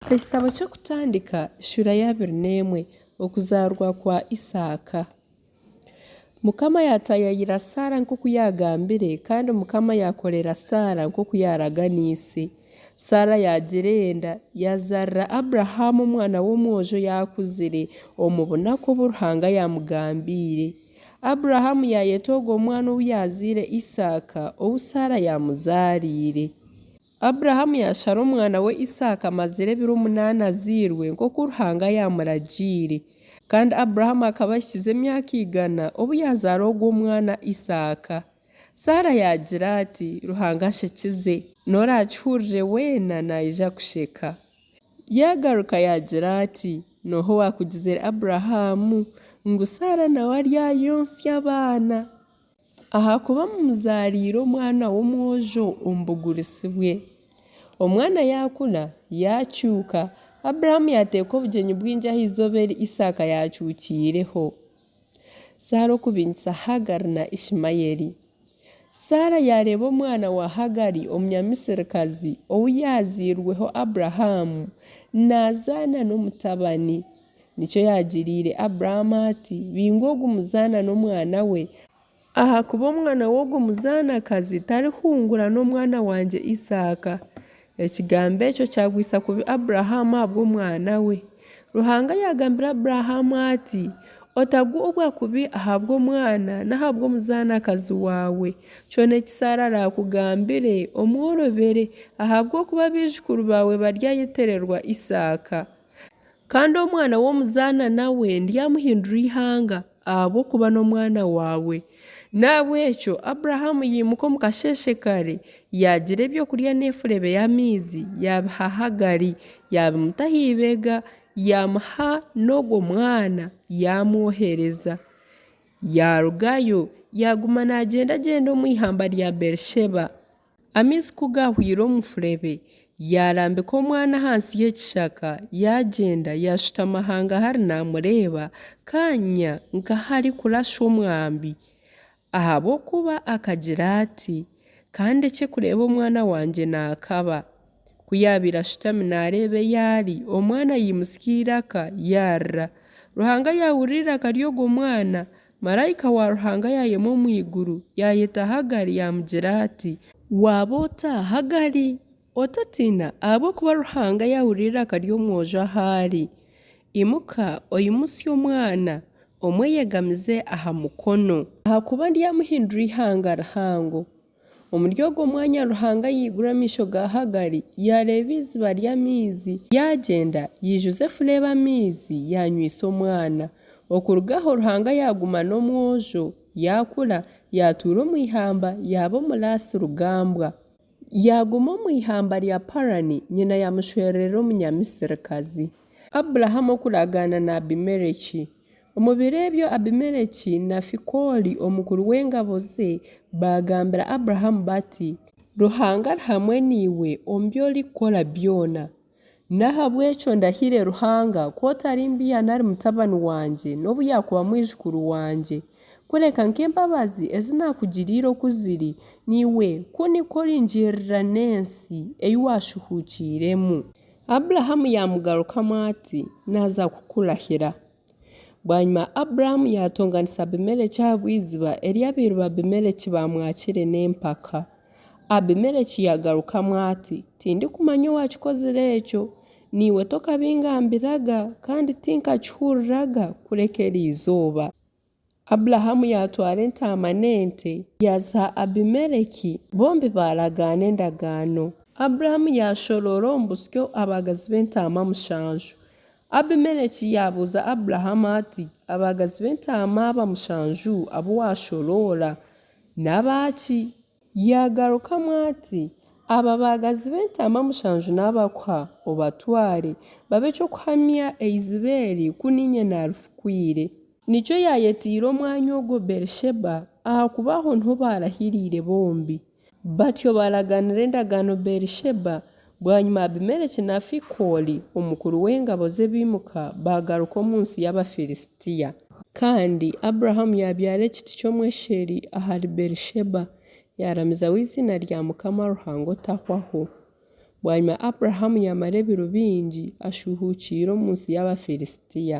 Ekitabo ky'okutandika shura ya 21 okuzaarwa kwa Isaaka. Mukama yatayayira Sara nk'oku yagambire kandi Mukama yakolera Sara nk'oku yaraganiise. Sara yagira enda yazarra Aburahamu omwana w'omwojo yakuzire omu bunaku obu Ruhanga yamugambiire. Aburahamu yayeta ogwo omwana ou yaziire Isaaka ou Sara yamuzaariire. Aburahamu yashara omwana we Isaaka amazire ebiro 8 aziirwe nk'oku Ruhanga yamuragiire. Kandi Aburahamu akaba ashikize emyaka 100 obu yazaara ogwo omwana Isaaka. Sara yagira ati Ruhanga ashekize norakihurire weena naija kusheka. Yagaruka yagira ati noho wakugizire Aburahamu ngu Sara nawe aryayonsya abaana ahakuba mumuzaariire omwana w'omwojo omu bugurisi bwe. Omwana yakura yakyuka Aburahamu yateeka obugyenyi bwingi ah'izooba eri Isaaka yakyukiireho. Sara okubinisa Hagari na Ishimayeli. Sara yareeba omwana wa Hagari omunyamisirikazi ou yaziirweho Aburahamu nazaana n'omutabani. Nikyo yagiriire Aburahamu ati binga ogu muzaana n'omwana we ahakuba omwana w'ogu muzaanakazi tarihungura n'omwana wangye Isaaka. Ekigambo ekyo kyagwisa kubi Aburahamu ahabw'omwana we. Ruhanga yagambira Aburahamu ati otagwa kubi ahabw'omwana n'ahabw'omuzaanakazi waawe. Kyona eki Sara arakugambire omworobere ahabw'okuba abaijukuru bawe baryayetererwa Isaaka. Kandi omwana w'omuzaana nawe ndyamuhindura ihanga ahabw'okuba n'omwana wawe. Nahabw'ekyo Aburahamu yimuka omu kasheshe kare yagira ebyokurya n'efurebe y'amaizi yabiha Hagari yabimuta ah'ibega yamuha n'ogwo mwana yamwohereza. Yarugayo yaguma nagyenda omu ihamba rya Berisheba. Amaizi kugahwire omu furebe yarambika omwana ahansi y'ekishaka yagyenda yashutama hangahari namureeba kanya nk'ahari kurasha omwambi. Ahabw'okuba akagira ati kandi ekikureeba omwana wangye naakaba. Kuyaabira ashutami nareeba eyari omwana yimusika iraka yarra. Ruhanga yahurira iraka ry'ogwo mwana. Marayika wa Ruhanga yayema omu iguru yayeta Hagari yamugira ati waaba ota Hagari otatiina ahabw'okuba Ruhanga yahurira iraka ry'omwojo ahari. Imuka oyimusye omwana omweyegamize aha mukono ahakuba ndyamuhindura ihanga rihango. Omuri ogwo mwanya Ruhanga yigura amaisho ga Hagari yareeba iziba ry'amaizi yagyenda yijuza efurebe amaizi yanywisa omwana. Okurugaho Ruhanga yaguma n'omwojo yakura yatuura omu ihamba yaba omuraasi rugambwa. Yaguma omu ihamba rya Parani nyina yamushwerera omunyamisirikazi. Aburahamu okuragaana na Abimeleki. Omu biro ebyo Abimeleki na Fikoli omukuru w'engabo ze bagambira Aburahamu bati Ruhanga ari hamwe niiwe omu by'orikukora byona. Nahabw'ekyo ndahire Ruhanga kotari mbiyana ari mutabani wangye n'obu yakuba mwijukuru wangye. Kureka nk'embabazi ezinakugiriire okuziri niiwe kuniko oringirira n'ensi ei washuhuukiremu. Aburahamu yamugarukamu ati naza kukurahira. Bwanyuma Aburahamu yatonganisa Abimeleki ahabw'iziba ery'abiiru ba Abimeleki bamwakire n'empaka. Abimeleki yagarukamu ati tindikumanya owakikozire ekyo niiwe tokabingambiraga kandi tinkakihuriraga kureka erizooba. Aburahamu yatwara entaama n'ente yaziha Abimeleki bombi baragaana endagaano. Aburahamu yashorora omu busyo abagazi b'entaama 7. Abimeleki yabuuza Aburahamu ati abagazi b'entaama aba 7 abo washorora n'abaaki? Yagarukamu ati aba bagazi b'entaama 7 n'abakuha obatware babe ekyokuhamya eiziba eri kuninye narifukwire. Nikyo yayetiire omwanya ogwo Berisheba ahakuba aho niho barahiriire bombi. Batyo baragaanira endagaano Berisheba. Bwanyuma Abimeleki na Fikoli omukuru w'engabo ze bimuka bagaruka omu nsi y'Abafilisitiya. Kandi Aburahamu yabyara ekiti ky'omwesheri ahari Berisheba yaramizaho izina rya Mukama Ruhanga otahwaho. bwanyuma Aburahamu yamara ebiro bingi ashuhukiire omu nsi y'Abafilisitiya.